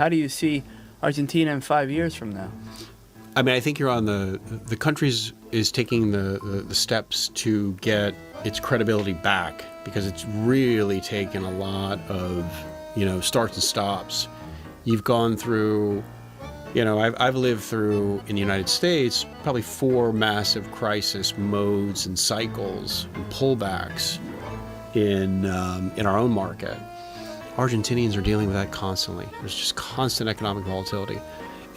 How do you see Argentina in 5 years from now? I mean, I think you're on the country is taking the steps to get its credibility back, because it's really taken a lot of, starts and stops. You've gone through, I've lived through, in the United States, probably 4 massive crisis modes and cycles and pullbacks in our own market. Argentinians are dealing with that constantly. There's just constant economic volatility.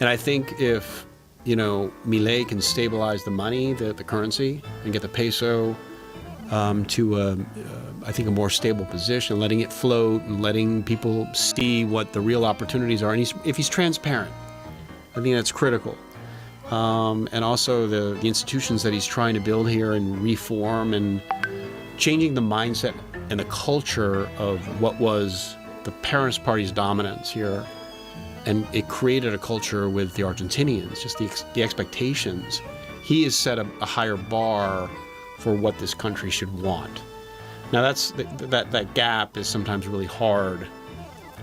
And I think if, Milei can stabilize the money, the currency, and get the peso to, I think, a more stable position, letting it float and letting people see what the real opportunities are. And if he's transparent, I think that's critical. And also the institutions that he's trying to build here and reform and changing the mindset and the culture of what was the Peronist Party's dominance here. And it created a culture with the Argentinians, just the expectations. He has set a higher bar for what this country should want. Now that gap is sometimes really hard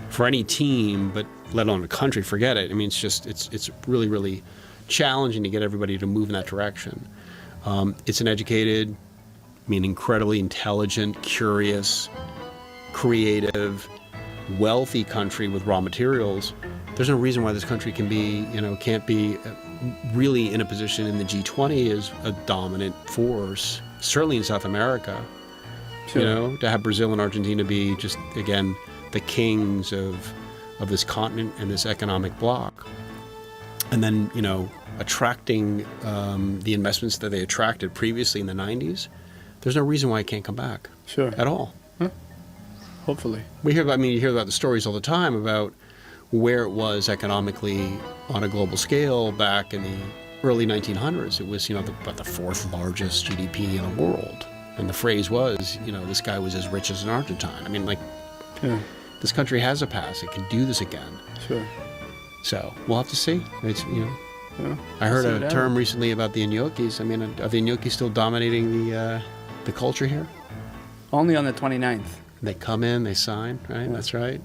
for any team, but let alone a country, forget it. I mean, it's really, really challenging to get everybody to move in that direction. It's an educated, incredibly intelligent, curious, creative, wealthy country with raw materials. There's no reason why this country can't be really in a position in the G20 as a dominant force, certainly in South America. Sure. To have Brazil and Argentina be just, again, the kings of this continent and this economic bloc. And then, attracting the investments that they attracted previously in the 90s. There's no reason why it can't come back. Sure. At all. Huh? Hopefully. You hear about the stories all the time about where it was economically on a global scale back in the early 1900s. It was, about the 4th largest GDP in the world. And the phrase was, this guy was as rich as an Argentine. I mean, this country has a past. It can do this again. Sure. So we'll have to see. It's, Yeah, I heard a term recently about the gnocchis. I mean, are the gnocchis still dominating the culture here? Only on the 29th. They come in, they sign, right? That's right.